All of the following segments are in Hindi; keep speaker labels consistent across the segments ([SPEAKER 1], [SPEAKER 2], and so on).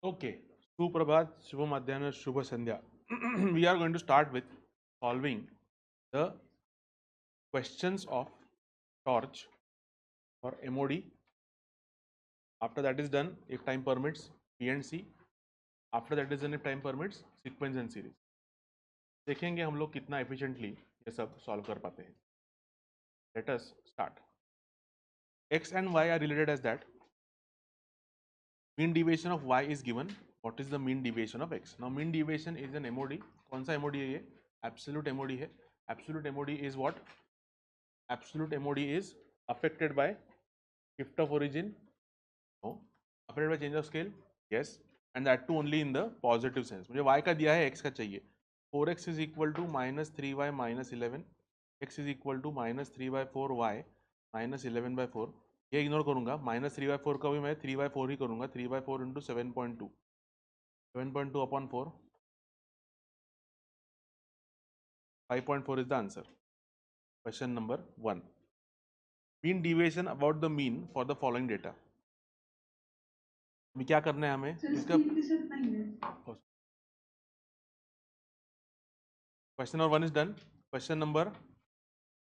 [SPEAKER 1] Okay, Suprabhat, Shubha Madhyana, Shubha Sandhya. We are going to start with solving the questions of torch or MOD. After that is done, if time permits, P and C. After that is done, if time permits, sequence and series. देखेंगे हम लोग कितना efficiently ये सब solve कर पाते हैं. Let us start. X and Y are related as that. Mean deviation of Y is given. What is the mean deviation of X? Now mean deviation is an MOD. कौन सा MOD है ये? Absolute MOD है. Absolute MOD is what? Absolute MOD is affected by shift of origin. No. Affected by change of scale. Yes. And that too only in the positive sense. मुझे y का दिया है, x का चाहिए. 4x is equal to minus 3y minus 11. x is equal to minus 3 by 4y minus 11 by 4. ये इग्नोर करूंगा. माइनस 3/4 का भी मैं 3/4 ही करूंगा. 3/4 into 7.2. 7.2 upon 4. 5.4 is the answer. Question number 1. Mean deviation about the mean for the following data. अभी क्या करना है हमें इसका. Question number 1 is done. Question number,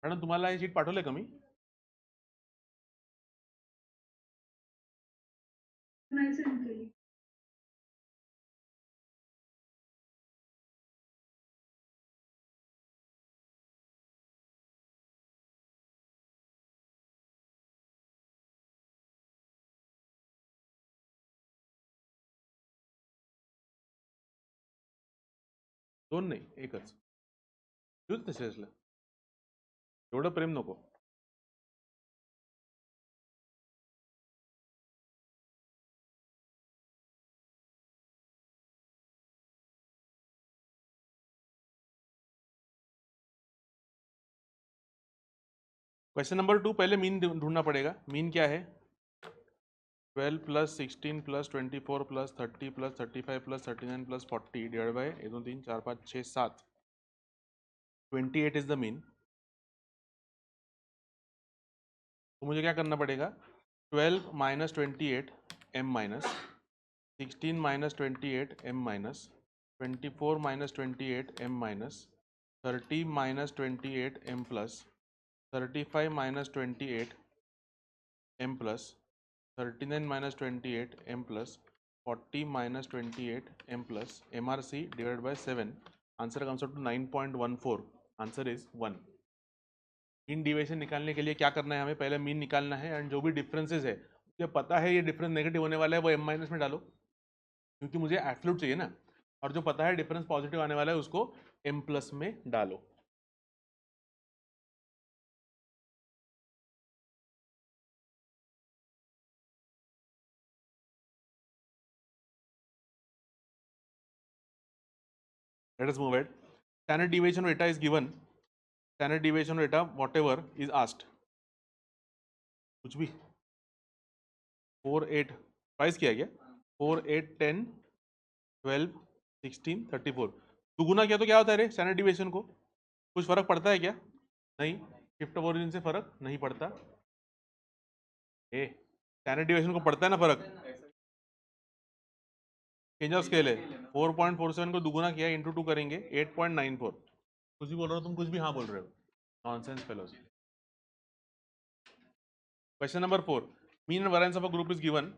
[SPEAKER 1] madam तुम्हाला हे शीट पाठवलंय का मी?
[SPEAKER 2] नाही सेंड केली.
[SPEAKER 1] दोन नाही, एकच. देऊच तसे असलं, एवढं प्रेम नको. क्वेश्चन नंबर 2, पहले मीन ढूंढना पड़ेगा. मीन क्या है? 12 plus 16 plus 24 plus 30 plus 35 plus 39 plus 40 divide by 1 2 3 4 5 6 7. 28 is the mean. तो मुझे क्या करना पड़ेगा? 12 minus 28 m minus 16 minus 28 m minus 24 minus 28 m minus 30 minus 28 m plus 35 minus 28 m plus 39 minus 28 m plus 40 minus 28 m plus MRC divide by 7. Answer comes out to 9.14. Answer is 1. Mean deviation निकालने के लिए क्या करना है हमें? पहले मीन निकालना है एंड जो भी डिफरेंसेस है, मुझे पता है ये डिफरेंस नेगेटिव होने वाला है, वो m माइनस में डालो क्योंकि मुझे एब्सोल्यूट चाहिए ना. और जो पता है डिफरेंस पॉजिटिव आने वाला है उसको m प्लस में डालो. Let us move ahead. Standard deviation of data is given. Standard deviation of data whatever is asked. कुछ भी 4 8 प्राइस किया गया. 4 8 10 12 16 34. दुगुना किया तो क्या होता है रे स्टैंडर्ड डिविएशन को? कुछ फर्क पड़ता है क्या? नहीं. शिफ्ट ऑफ ओरिजिन से फर्क नहीं पड़ता. स्टैंडर्ड डिविएशन को पड़ता है ना फर्क. चेंज ऑफ स्केल है. 4.47 को दुगुना किया इंटू 2 करेंगे 8.94. कुछ भी बोल रहे हो तुम, कुछ भी हाँ बोल रहे हो. Nonsense fellows. Question number 4. Mean and variance of a group is given.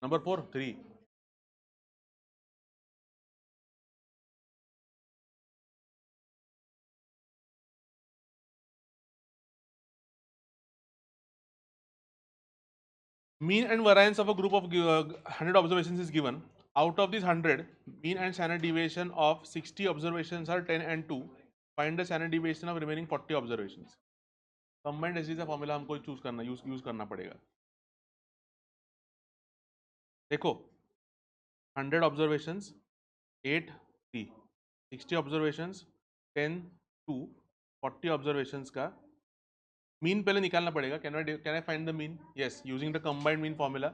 [SPEAKER 1] Number 4 3. Mean and variance of a group of 100 observations is given. Out of these 100, mean and standard deviation of 60 observations are 10 and 2. Find the standard deviation of remaining 40 observations. Combined डिसीज का फॉर्मूला हमको यूज करना पड़ेगा. देखो 100 ऑब्जर्वेशंस 8 3, 60 ऑब्जर्वेशंस 10 2, 40 ऑब्जर्वेशंस का मीन पहले निकालना पड़ेगा. Can I find the mean? Yes, using the combined mean formula.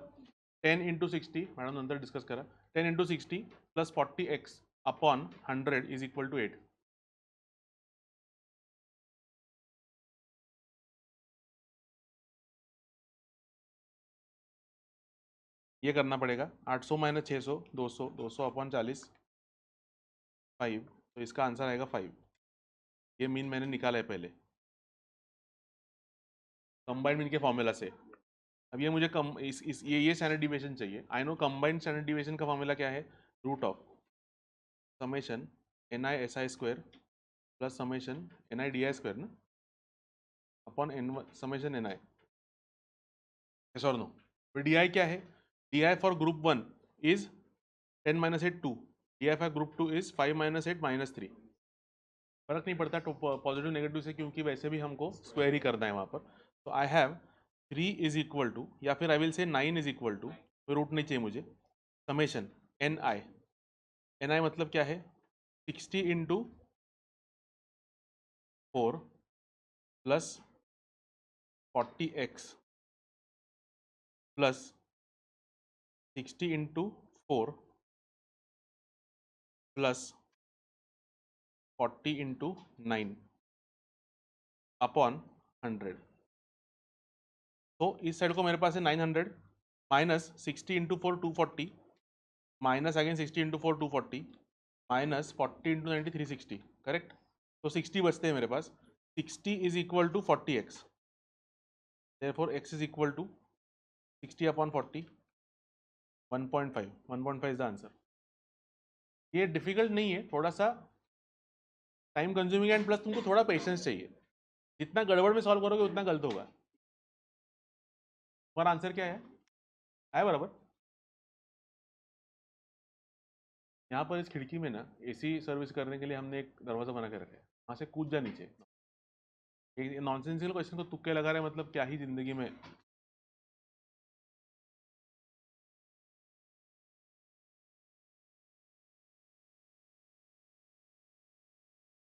[SPEAKER 1] 10 into 60, madam नंतर डिस्कस करा. 10 into 60 plus 40x upon 100 is equal to 8. ये करना पड़ेगा 800 माइनस 600 200 200 अपॉन 40 5, तो इसका आंसर आएगा 5। ये मीन मैंने निकाला है पहले कंबाइंड मीन के फॉर्मूला से। अब ये मुझे कम इस ये स्टैंडर्ड डिविएशन चाहिए। I know combined standard deviation का फॉर्मूला क्या है, root of summation n i s i square plus summation n i d i square ना upon n summation n i, yes और नो। फिर डी आई क्या है, d i for group 1 is 10 minus 8 2, d i for group 2 is 5 minus 8 minus 3। फर्क नहीं पड़ता पॉजिटिव नेगेटिव से, क्योंकि वैसे भी हमको स्क्वायर ही करना है वहाँ पर। तो I have 3 is equal to, या फिर I will say 9 is equal to, कोई रूट नहीं चाहिए मुझे, समेशन एन आई मतलब क्या है 60 into 4 plus 40x plus 60 into 4 plus 40 into 9 upon 100। तो इस साइड को मेरे पास है 900 minus 60 into 4 240 minus again 60 into 4 240 minus 40 into 90 360, correct. तो 60 बचते हैं मेरे पास। 60 is equal to 40x, therefore x is equal to 60 upon 40 1.5, 1.5 is the answer. ये डिफिकल्ट नहीं है, थोड़ा सा टाइम कंज्यूमिंग एंड प्लस तुमको थोड़ा पेशेंस चाहिए। जितना गड़बड़ में सॉल्व करोगे उतना गलत होगा। तुम्हारा आंसर क्या है बराबर। यहाँ पर इस खिड़की में ना एसी सर्विस करने के लिए हमने एक दरवाजा बना के रखा है, वहाँ से कूद जा नीचे। एक नॉनसेंसिकल क्वेश्चन को तुक्के लगा रहे हैं, मतलब क्या ही जिंदगी में।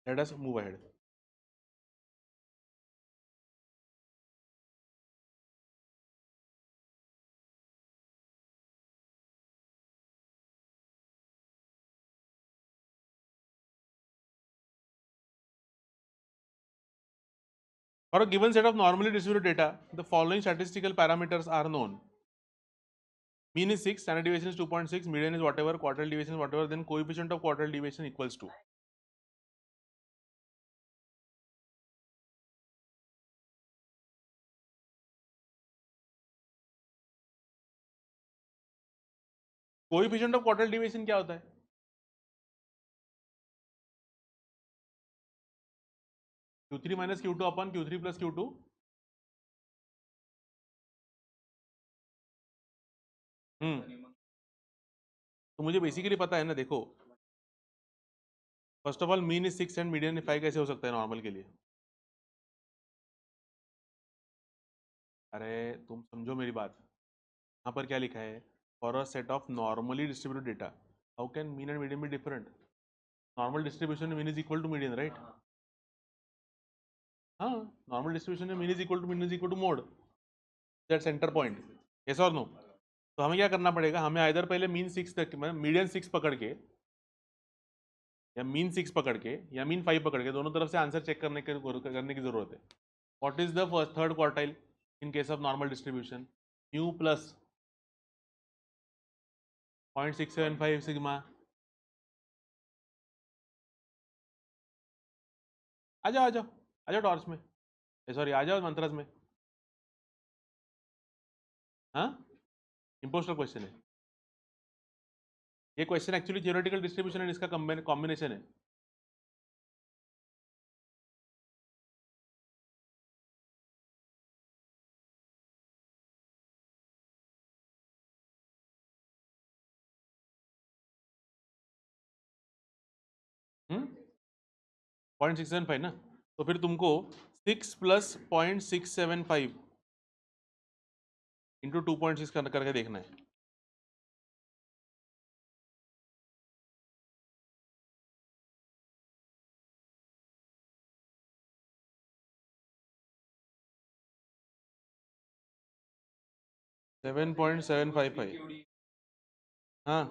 [SPEAKER 1] Let us move ahead. For a given set of normally distributed data, the following statistical parameters are known. Mean is 6, standard deviation is 2.6, median is whatever, quartile deviation is whatever, then coefficient of quartile deviation equals to. Coefficient of quartile division क्या होता है? Q3 minus Q2 upon Q3 plus Q2। तो मुझे बेसिकली पता है ना, देखो first of all mean is 6 and median 5 कैसे हो सकता है नॉर्मल के लिए? अरे तुम समझो मेरी बात, यहाँ पर क्या लिखा है, for a set of normally distributed data how can mean and median be different? Normal distribution में mean is equal to median, right? हाँ, नॉर्मल डिस्ट्रीब्यूशन में mean is equal to median is equal to mode, that centre point, yes और नो? तो हमें क्या करना पड़ेगा, हमें आइदर पहले मीन 6 तक मीडियन 6 पकड़ के, या मीन 6 पकड़ के, या मीन 5 पकड़ के, दोनों तरफ से आंसर चेक करने की जरूरत है। What is the first third quartile in case of normal distribution? Mu plus 0.675 sigma. आ जाओ आ जाओ आ जाओ टॉर्च में, सॉरी आ जाओ मंत्रस में। हाँ, इंपोस्टर क्वेश्चन है ये। Question actually theoretical distribution and इसका कॉम्बिनेशन है। हम्म, 0.675 ना, तो फिर तुमको 6 प्लस 0.675 इंटू 2.6 करके देखना है। सेवन 7.755। हाँ,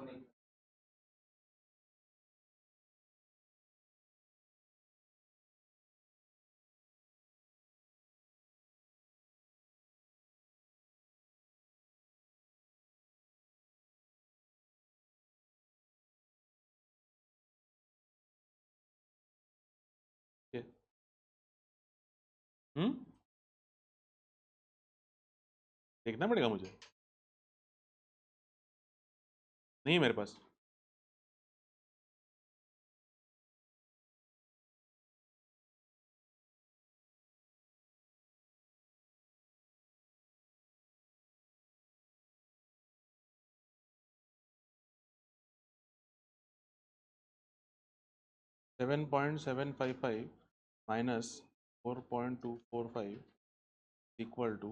[SPEAKER 1] देखना पड़ेगा मुझे, नहीं है मेरे पास। $7.755 minus 4.245 equal to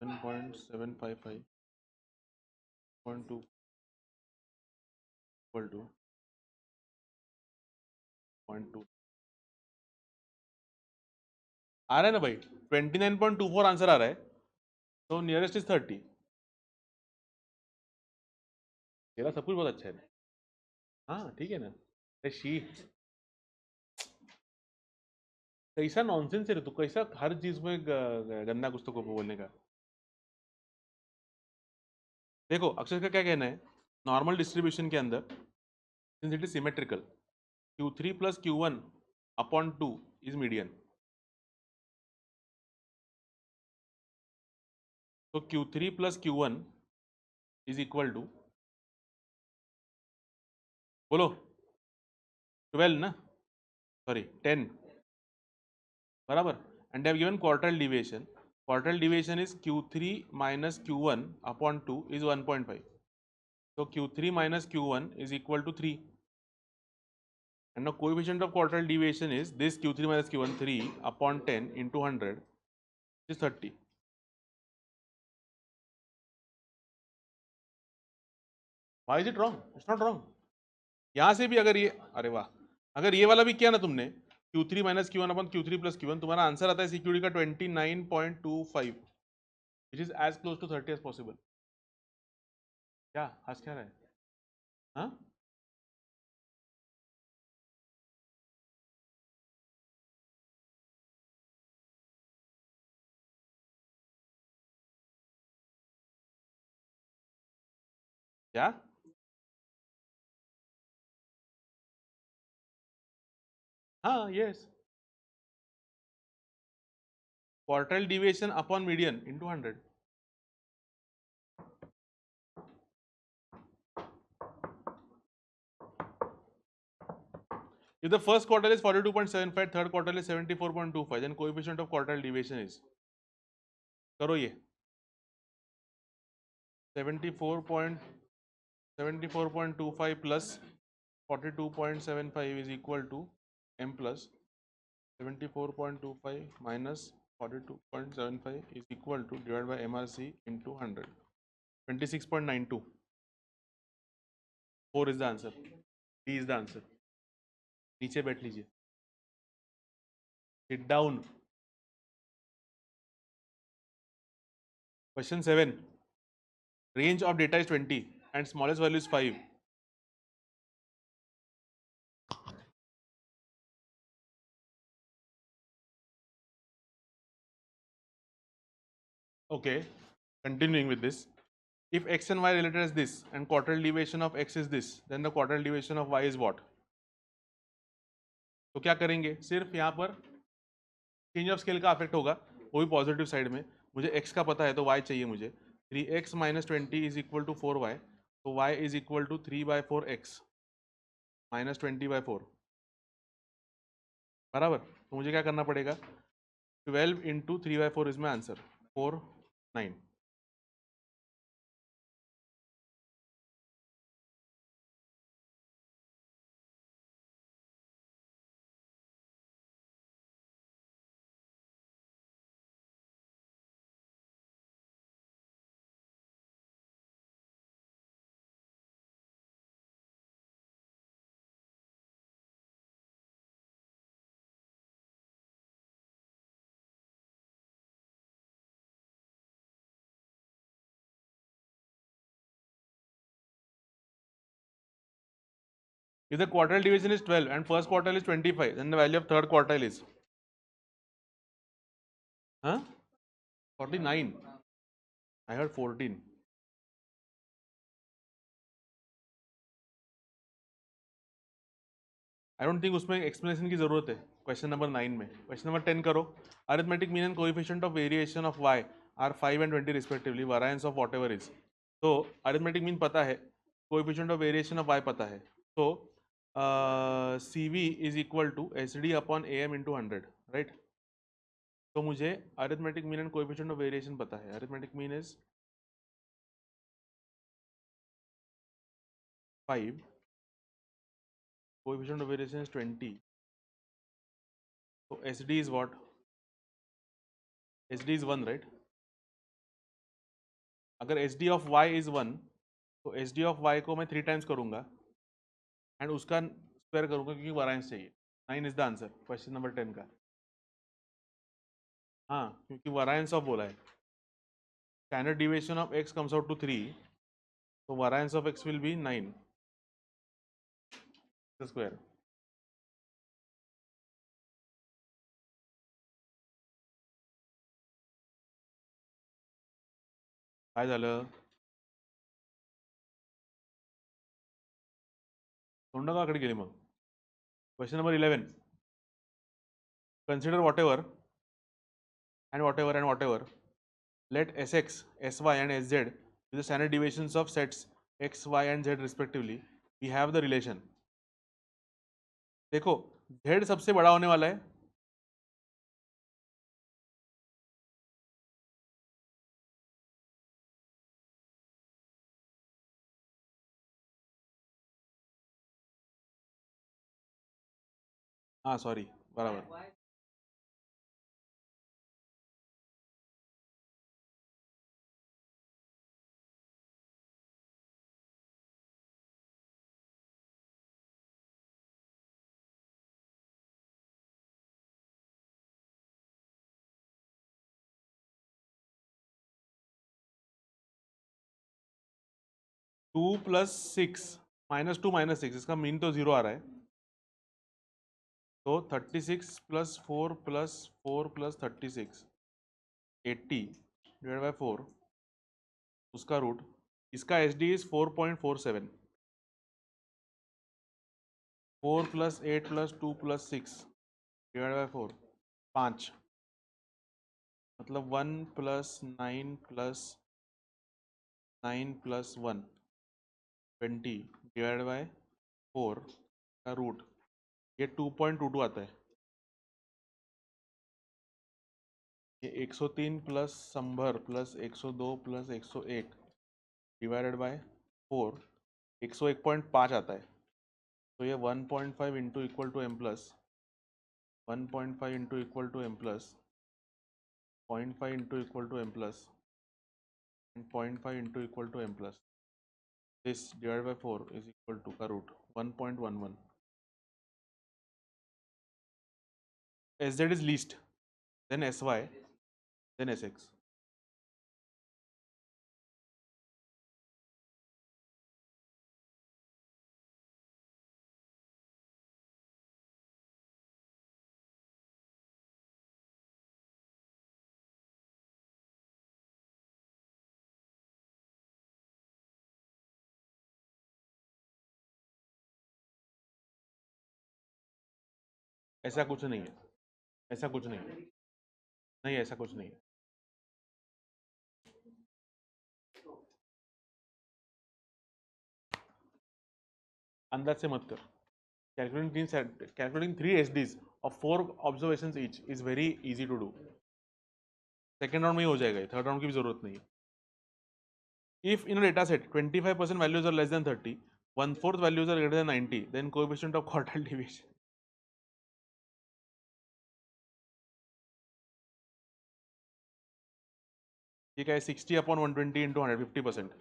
[SPEAKER 1] 7.755 equal to 0.2 आ रहा है ना भाई, 29.24 आंसर आ रहा है, तो नियरेस्ट इज 30। तेरा सब कुछ बहुत अच्छा है। हाँ ठीक है ना। अरे शी, कैसा नॉनसेंस है रे तू, कैसा हर चीज में गंदा कुछ तो को बोलने का। देखो अक्षर का क्या कहना है, नॉर्मल डिस्ट्रीब्यूशन के अंदर since it is symmetrical, Q3 plus Q1 upon 2 is median. So Q3 plus Q1 is equal to, बोलो 12 ना, सॉरी 10, बराबर, and they have given quartile deviation. Quartile deviation is Q3 minus Q1 upon 2 is 1.5. So Q3 minus Q1 is equal to 3. And now coefficient of quartile deviation is this Q3 minus Q1, 3 upon 10 into 100 is 30. Why is it wrong? It's not wrong. यहाँ से भी अगर ये, अरे वाह, अगर ये वाला भी किया ना तुमने, Q3 माइनस Q1 अपन Q3 प्लस Q1, तुम्हारा आंसर आता है सिक्योरिटी का 29.25, which is as close to 30 as possible. क्या हंस क्या रहा है? हाँ क्या? हाँ yes, quartile deviation upon median into 100। If the first quartile is 42.75, third quartile is 74.25, then coefficient of quartile deviation is, करो ये, 74.25 plus 42.75 is equal to m plus 74.25 minus 42.75 is equal to divided by MRC into 100. 26.92. 4 is the answer. D is the answer. नीचे बैठ लीजिए. Sit down. Question 7. Range of data is 20 and smallest value is 5. Okay, continuing with this. If x and y related as this and quartile deviation of x is this, then the quartile deviation of y is what? तो क्या करेंगे, सिर्फ यहाँ पर चेंज ऑफ स्केल का अफेक्ट होगा, वो भी पॉजिटिव साइड में. मुझे x का पता है तो y चाहिए मुझे. 3x minus 20 is equal to 4y, तो y is equal to 3/4x minus 20/4, बराबर. तो मुझे क्या करना पड़ेगा, 12 into 3/4 is my answer, 4 9. If the quartile division is 12 and first quartile is 25, then the value of third quartile is 49. I heard 14. I don't think उसमें एक्सप्लेनेशन की जरूरत है क्वेश्चन नंबर 9 में. क्वेश्चन नंबर 10 करो. Arithmetic mean and coefficient of variation of y are 5 and 20 respectively. Variance of whatever is. तो अरिथमेटिक मीन पता है, coefficient of variation of y पता है. तो CV is equal to SD upon AM into 100, right. तो मुझे arithmetic mean and coefficient of variation पता है. Arithmetic mean is 5, coefficient of variation is 20. तो SD is what? SD is 1, right. अगर SD ऑफ y इज 1, तो SD ऑफ y को मैं 3 टाइम्स करूंगा एंड उसका स्क्वायर करूंगा क्योंकि वेरिएंस चाहिए. 9 is the answer question number 10 का. हाँ, क्योंकि वेरिएंस ऑफ बोला है. Standard deviation of x comes out to 3, तो variance of x will be 9 square. काय झालं? तोंड का कडे गेली मग? Question number 11. Consider whatever and whatever and whatever. Let Sx, Sy and Sz be the standard deviations of sets x, y and z respectively. We have the relation. देखो z सबसे बड़ा होने वाला है. हाँ सॉरी, बराबर. टू प्लस सिक्स -2 - 6, इसका मीन तो 0 आ रहा है. तो 36 plus 4 plus 4 plus 36 80 divide by 4 उसका रूट. इसका SD is 4.47. 4 plus 8 plus 2 plus 6 divide by 4 5, मतलब 1 plus 9 plus 9 plus 1 20 divide by 4 का रूट. ये 2.22 आता है. ये 103 plus 100 plus 102 plus 101 divided by 4 101.5 आता है. तो ये 1.5 into equal to m plus 1.5 into equal to m plus 0.5 into equal to m plus and 0.5 into equal to m plus. This divide by 4 is equal to का root 1.11. Sz is least, then Sy, then Sx. ऐसा कुछ नहीं है. ऐसा कुछ नहीं है. नहीं, ऐसा कुछ नहीं है. अंदाज से मत कर. Calculating 3 SDs of 4 observations each is very easy to do. Second round में ही हो जाएगा. थर्ड राउंड की भी जरूरत नहीं है. If in a data set 25% values are less than 30, 1/4 values are greater than 90, then coefficient of quartile deviation. ठीक है, 60/120 into 100, 50%.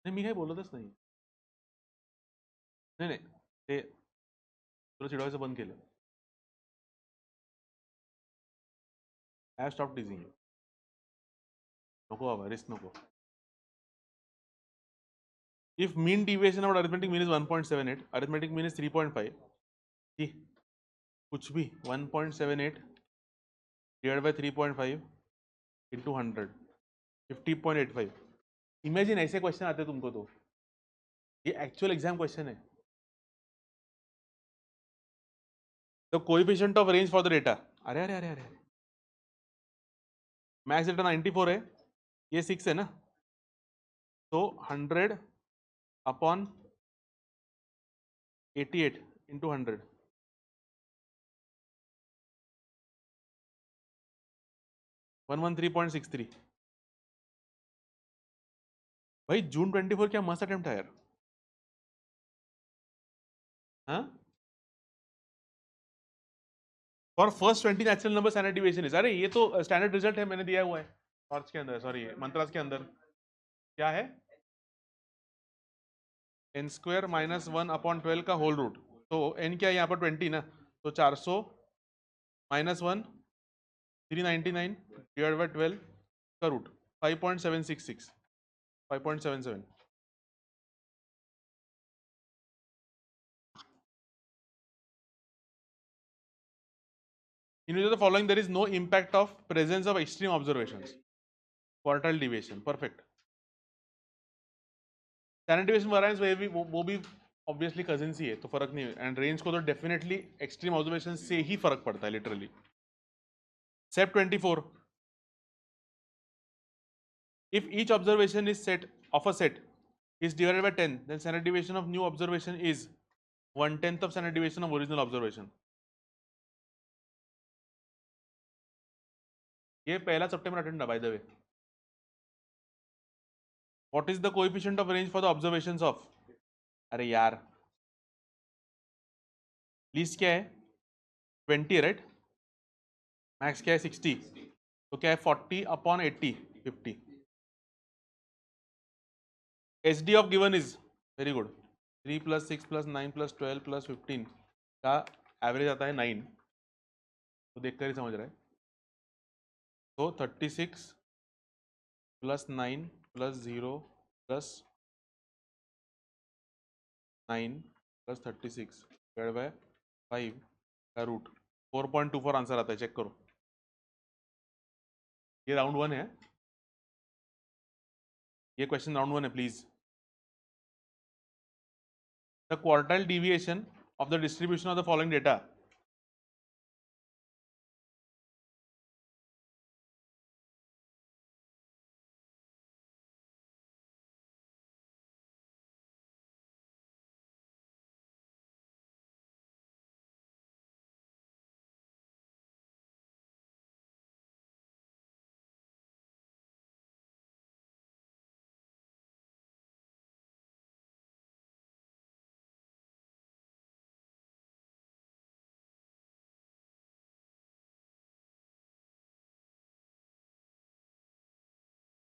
[SPEAKER 1] नाही, मी काही बोलतच नाही. नाही नाही, ते तुला चिडवायचं बंद केलं. I have stopped teasing you. नको बाबा, रिस्क नको. If mean deviation of arithmetic mean is 1.78, arithmetic mean is 3.5. कुछ भी 1.78 divided by 3.5 इंटू 100 50.85. इमेजिन ऐसे क्वेश्चन आते तुमको तो, ये एक्चुअल एग्जाम क्वेश्चन है. The coefficient of range for the data. अरे अरे अरे अरे, मैक्स डेटा 94 है, ये 6 है ना, तो 100 अपॉन 88 इंटू 100. वन 3.63. भाई जून 24 क्या मस्त अटेम्प्ट है यार. हाँ, for first 20 natural number standard deviation is. अरे ये तो स्टैंडर्ड रिजल्ट है, मैंने दिया हुआ है टॉर्च के अंदर, सॉरी मंत्रास के अंदर. क्या है? एन स्क्वायर माइनस 1/12 का होल रूट. तो एन क्या है यहाँ पर 20 ना, तो 400 माइनस 1 399 डिवाइड बाई 12 का root 5.766 5.77. In which of the following there is no impact of presence of extreme observations? Quartile deviation, perfect. Standard deviation variance वो भी ऑब्वियसली कजिन ही है, तो फर्क नहीं है. एंड रेंज को तो डेफिनेटली एक्सट्रीम ऑब्जर्वेशन से ही फर्क पड़ता है literally. Step 24. If each observation is set of a set is divided by 10, then standard deviation of new observation is 1/10 of standard deviation of original observation. ये पहला सितंबर attend by the way. What is the coefficient of range for the observations of? अरे यार, लीस्ट क्या है 20 राइट, मैक्स क्या है 60, तो क्या है 40 upon 80 50. H D of given is very good. 3 + 6 + 9 + 12 + 15 का एवरेज आता है 9, तो देखकर ही समझ रहा है. तो 36 + 9 + 0 + 9 + 36 डिवाइड बाय 5 का रूट 4.24 आंसर आता है. चेक करो, ये राउंड 1 है, ये क्वेश्चन राउंड 1 है please. The quartile deviation of the distribution of the following data.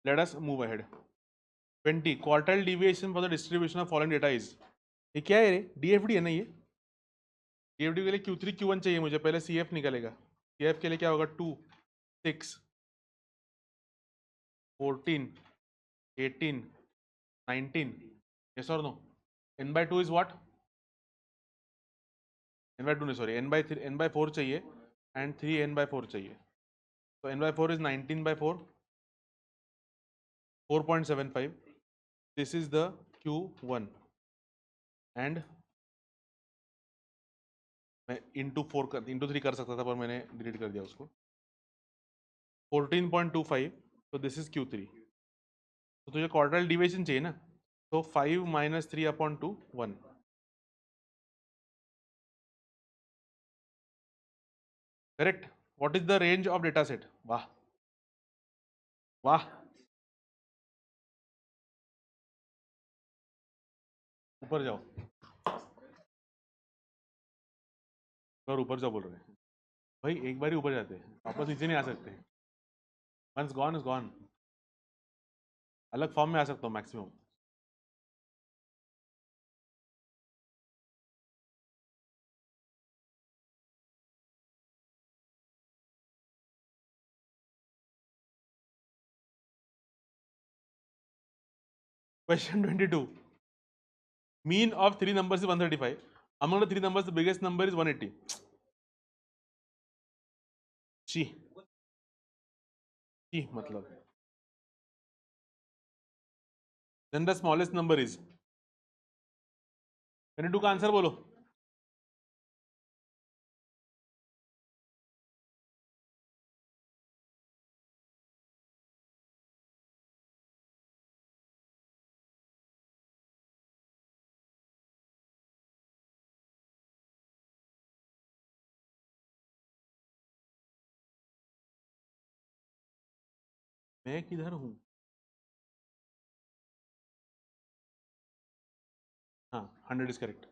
[SPEAKER 1] Let us move ahead. 20. Quartile deviation for the distribution of following data is. ये क्या है रे? DFD है ना ये? DFD के लिए Q3 Q1 चाहिए मुझे, पहले CF निकलेगा. CF के लिए क्या होगा 2 6 14 18 19. Yes or no? N by 2 is what? N by 2 नहीं, sorry, N by 4 चाहिए and 3 N by 4 चाहिए. So N by 4 is 19 by 4 4.75. This is the Q1 and मैं इंटू 3 कर सकता था, पर मैंने डिलीट कर दिया उसको. 14.25, तो दिस इज Q3. तो तुझे क्वार्टल डिविएशन चाहिए ना, तो 5 - 3/2 1. Correct. What is the range of data set? वाह वाह, ऊपर जाओ और ऊपर जाओ बोल रहे हैं भाई. एक बार ही ऊपर जाते हैं, वापस नीचे नहीं आ सकते. Once gone is gone. अलग फॉर्म में आ सकता हूँ maximum. Question 22. Mean of 3 numbers is 135. Among the 3 numbers, the biggest number is 180. ची, की मतलब. Then the smallest number is. मैंने टू का आंसर बोलो. मैं किधर हूँ? हाँ, 100 is correct.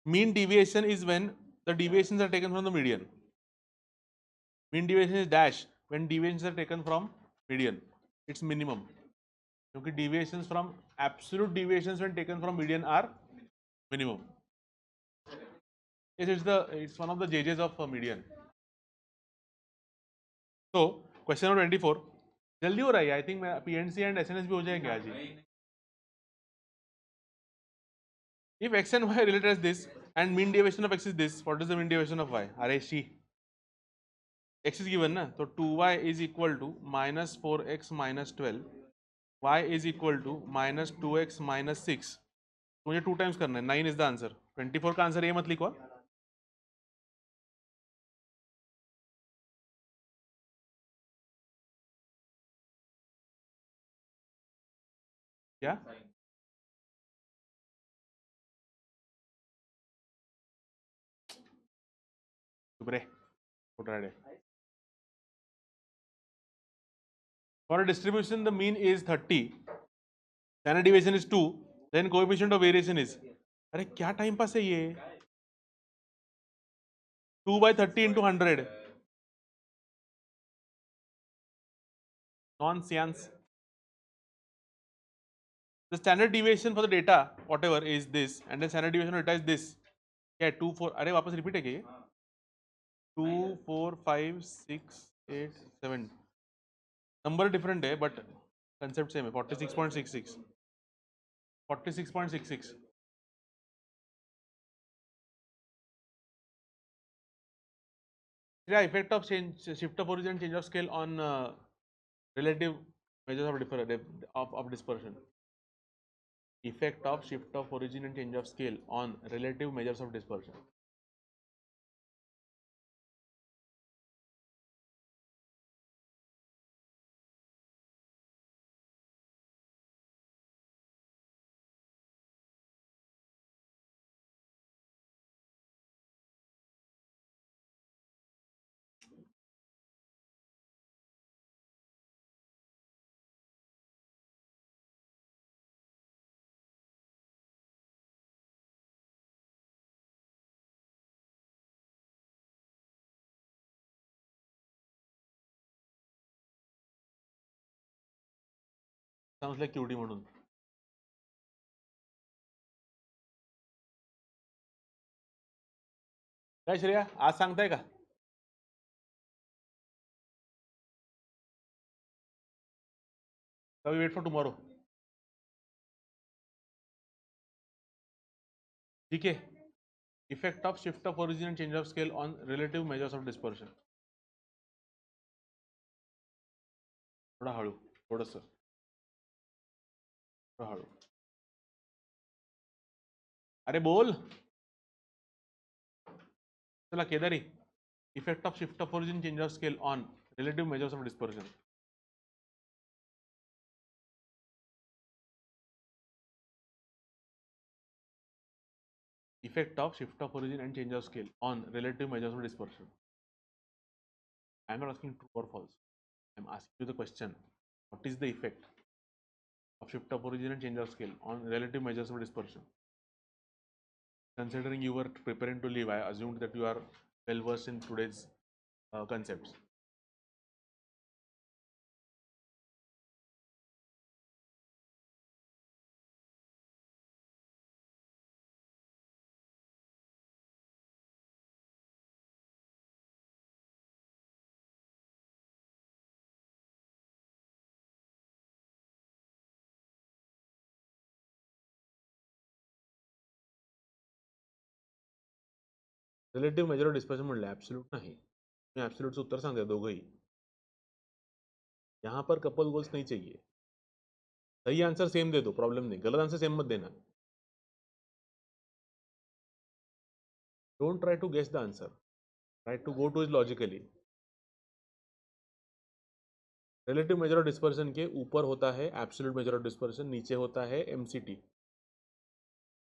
[SPEAKER 1] Mean deviation is when the deviations are taken from the median. Mean deviation is dash when deviations are taken from median. It's minimum. क्योंकि deviations from absolute deviations when taken from median are minimum. Yes, it's one of the JJs of median. So question number 24. जल्दी हो रहा है. I think PNC and SNS भी हो जाएंगे आज ही. If x and y related as this and mean deviation of x is this, what is the mean deviation of y? अरे शी, x is given ना, तो 2y is equal to minus 4x minus 12, y is equal to minus 2x minus 6. तो मुझे 2 times करना है. 9 is the answer. 24 का आंसर ये मत लिखो. क्या? चुप रे, उठ रहा है. For a distribution, the mean is 30, standard deviation is 2, then coefficient of variation is. अरे क्या टाइम पास है ये? 2 by 30 into 100. Nonsense. The standard deviation for the data, whatever, is this, and the standard deviation of data is this. क्या 2 4? अरे वापस रिपीट है क्या ये? 2 4 5 6 8 7. नंबर डिफरेंट है बट कंसेप्ट सेम है. 46.66. 46.66. Yeah, effect of change, shift of origin, change of scale on relative measures of dispersion. Effect of shift of origin and change of scale on relative measures of dispersion. Sounds like QT म्हणून. काय श्रेया आज सांगताय का? We wait for tomorrow. ठीक है. Effect of shift of origin and change of scale on relative measures of dispersion. थोड़ा हळू, थोडंसं थोडं हळू. अरे बोल. चला Kedari. Effect of shift of origin, change of scale on relative measures of dispersion. Effect of shift of origin and change of scale on relative measures of dispersion. I am not asking true or false. I am asking you the question. What is the effect of shift of origin and change of scale on relative measures of dispersion? Considering you were preparing to leave, I assumed that you are well versed in today's concepts. Relative major of dispersion म्हणलं, ॲब्सोल्यूट नाही. मी ॲब्सोल्यूटचं उत्तर सांगते दोघंही. यहाँ पर कपल गोल्स नहीं चाहिए. सही आंसर सेम दे दो, प्रॉब्लम नहीं. गलत आंसर सेम मत देना. Don't try to guess the answer, try to go to is logically. Relative measure of dispersion के ऊपर होता है एब्सोल्यूट मेजर ऑफ डिस्पर्शन, नीचे होता है एमसीटी.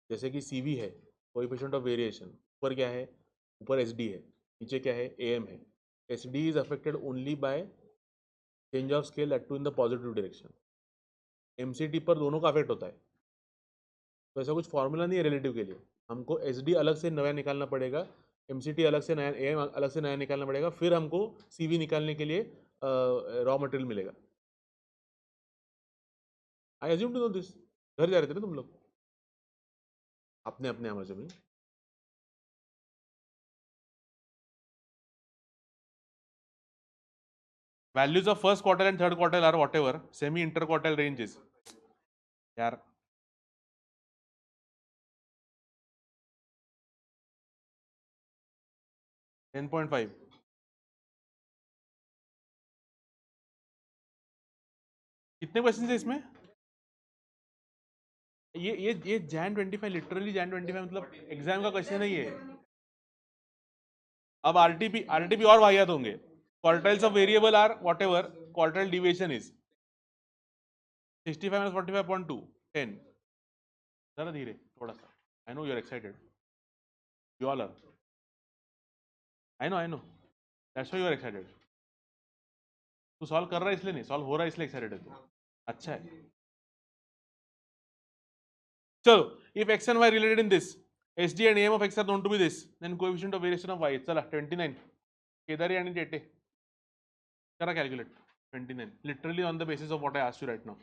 [SPEAKER 1] जैसे कि सीवी है, कोएफिशिएंट ऑफ वेरिएशन. ऊपर क्या है? ऊपर एसडी है. नीचे क्या है? एएम है. SD is affected only by change of scale at to in the positive direction. MCT पर दोनों का अफेक्ट होता है. तो ऐसा कुछ फॉर्मूला नहीं है रिलेटिव के लिए. हमको एसडी अलग से नया निकालना पड़ेगा, एमसीटी अलग से नया, एएम अलग से नया निकालना पड़ेगा, फिर हमको सीवी निकालने के लिए रॉ मटेरियल मिलेगा. I assume to know this. घर जा रहे थे ना तुम लोग अपने अपने आवाजों में. Values of first quartile and third quartile are whatever semi interquartile ranges. यार टेन 10.5. कितने क्वेश्चन है इसमें? ये Jan 25, लिटरली Jan 25 मतलब एग्जाम का क्वेश्चन नहीं है. अब आरटीपी और वाहियात होंगे. Quartiles of variable are whatever quartile deviation is 65 - 45.2 10. जरा धीरे थोड़ा सा. I know you are excited, you all are. I know that's why you are excited. तू सॉल्व कर रहा है इसलिए नहीं, सॉल्व हो रहा है इसलिए एक्साइटेड है तू. अच्छा है. चलो, if x and y related in this, SD and AM of x are known to be this, then coefficient of variation of y. चला 29. केदारी आणि टेटे करा calculate 29. Literally on the basis of what I asked you right now,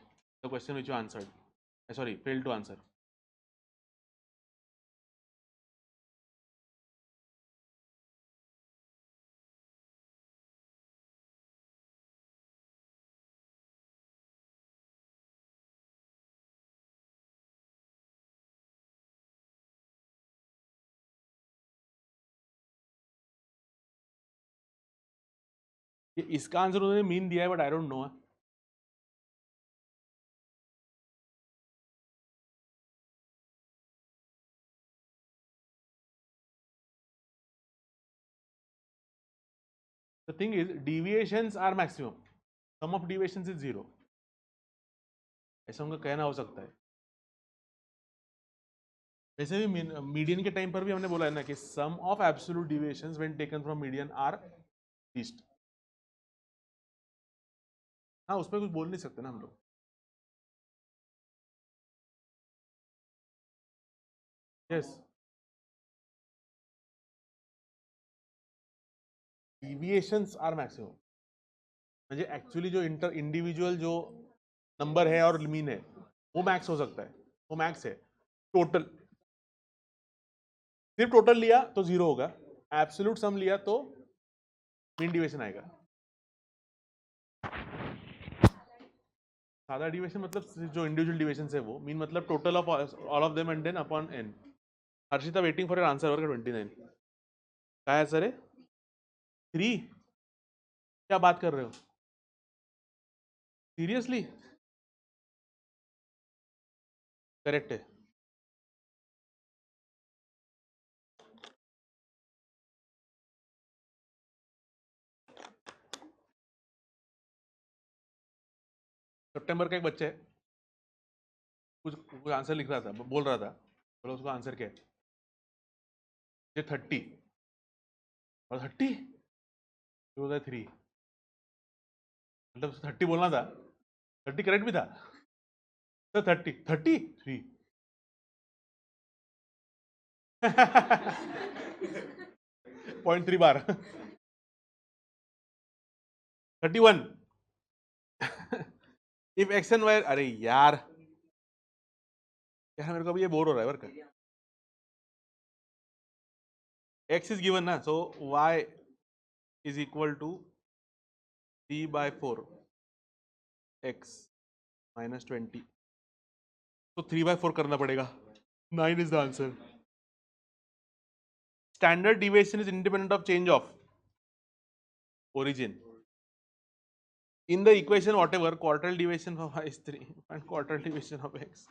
[SPEAKER 1] the question which you answered. Sorry, failed to answer. ये इसका आंसर उन्होंने मीन दिया है, but I don't know. The thing is, deviations are maximum. Sum of deviations is 0. ऐसा उनका कहना हो सकता है. वैसे भी मीडियन के टाइम पर भी हमने बोला है ना कि sum of absolute deviations when taken from median are least. हाँ, उस पर कुछ बोल नहीं सकते ना हम लोग. Yes, deviations are maximum. म्हणजे ऍक्च्युअली जो इंडिविजुअल जो नंबर है और मीन है वो मैक्स हो सकता है, वो मैक्स है. टोटल, सिर्फ टोटल लिया तो 0 होगा, एब्सोल्यूट सम लिया तो मीन डिविएशन आएगा. सादा डिविएशन मतलब जो इंडिविजुअल डिविएशन है वो. मीन मतलब total of all of them and then upon n. Harshita waiting for your answer. Work 29 क्या आंसर है? 3. क्या बात कर रहे हो? सीरियसली? करेक्ट है. सितंबर का एक बच्चा है, कुछ आंसर लिख रहा था, बोल रहा था, बोलो उसका आंसर क्या है? 30 और 30 तो 3. मतलब 30 बोलना था, 30 करेक्ट भी था. तो 33 0.3 बार 31. If x and y. अरे यार मेरे को अभी ये बोर हो रहा है वर्क. एक्स इज गिवन ना, so y is equal to 3/4 x -20. तो 3/4 करना पड़ेगा. 9 is the answer. standard deviation is independent of change of origin. In the equation whatever, quartile deviation of y is 3 and quartile deviation of x.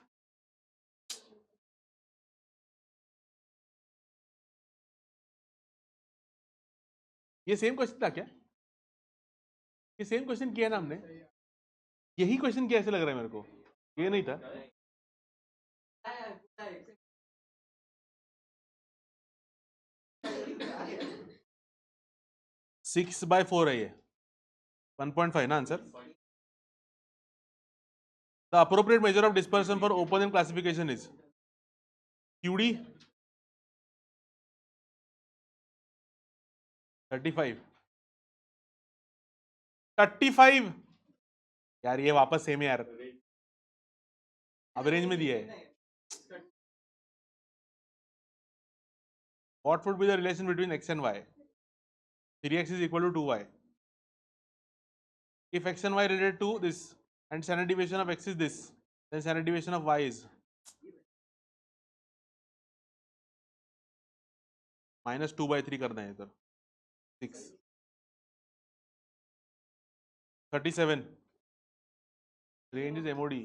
[SPEAKER 1] ये सेम क्वेश्चन था क्या? ये सेम क्वेश्चन किया ना हमने? यही क्वेश्चन कैसे लग रहा है मेरे को? ये नहीं था? 6/4 है ये 1.5 ना answer. The appropriate measure of dispersion for open end classification is QD 35. यार ये वापस सेम है यार, अब रेंज में दिया है. What would be the relation between x and y? 3x is equal to 2y. If x and y related to this and standard deviation of x is this, then standard deviation of y is -2/3 करना है इधर. 6. 37. Range is MOD.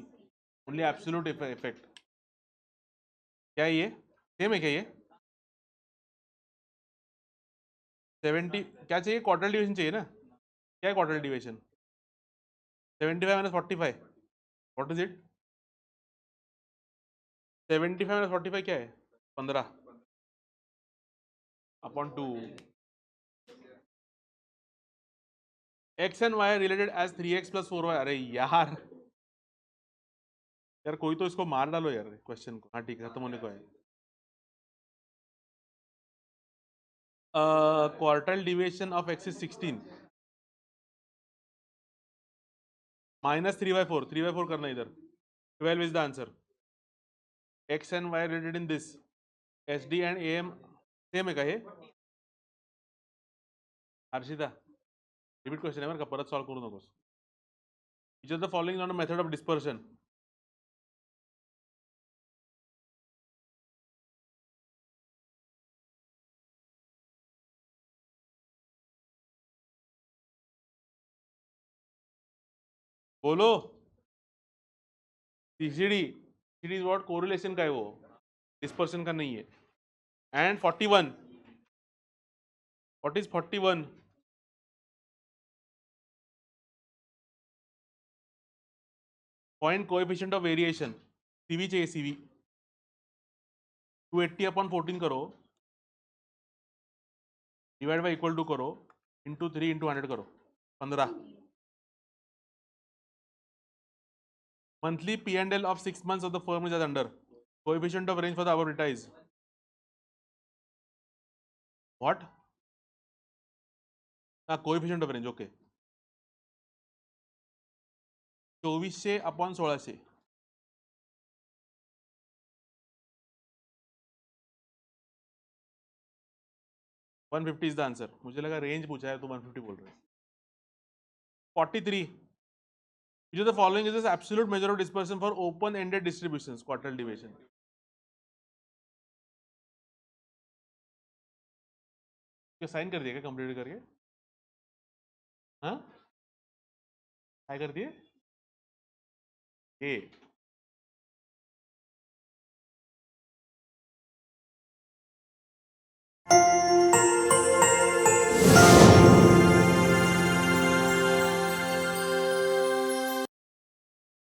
[SPEAKER 1] Only absolute effect. क्या है ये? सेम है क्या ये? 70 क्या चाहिए? क्वार्टरल डिवीजन चाहिए ना? क्या है क्वार्टरल डिवीजन? 75 - 45. What is it? 75 - 45 क्या है? 15 upon 2. X and y are related as 3x plus 4y. अरे यार कोई तो इसको मार डालो यार क्वेश्चन को. हाँ ठीक है, खत्म होने को है. Quartile deviation of x is 16 minus 3/4. 3/4 करना इधर. 12 is the answer. X and y related in this. SD and AM same है का ये? हर्षिता रिपीट क्वेश्चन है बरं का, परत सॉल्व करू नकोस. Which of the following is not a method of dispersion? बोलो. CCD. CCD is what? Correlation का है वो, डिस्पर्शन का नहीं है. And 41. What is 41? Point coefficient of variation. CV चाहिए CV. 280 upon 14 करो, डिवाइड बाई इक्वल टू करो, इंटू 3 इंटू 100 करो, 15. Monthly P&L of 6 months of the firm is as under. Coefficient of range for the above data is what? Coefficient of range. Okay. 2400 upon 1600. 150 is the answer. मुझे लगा रेंज पूछा है तो 150 बोल रहे हैं. 43. Which of the following is the absolute measure of dispersion for open-ended distributions? Quartile deviation. क्या साइन कर दिया क्या कंप्लीट करके? हाँ, क्या कर दिए? ए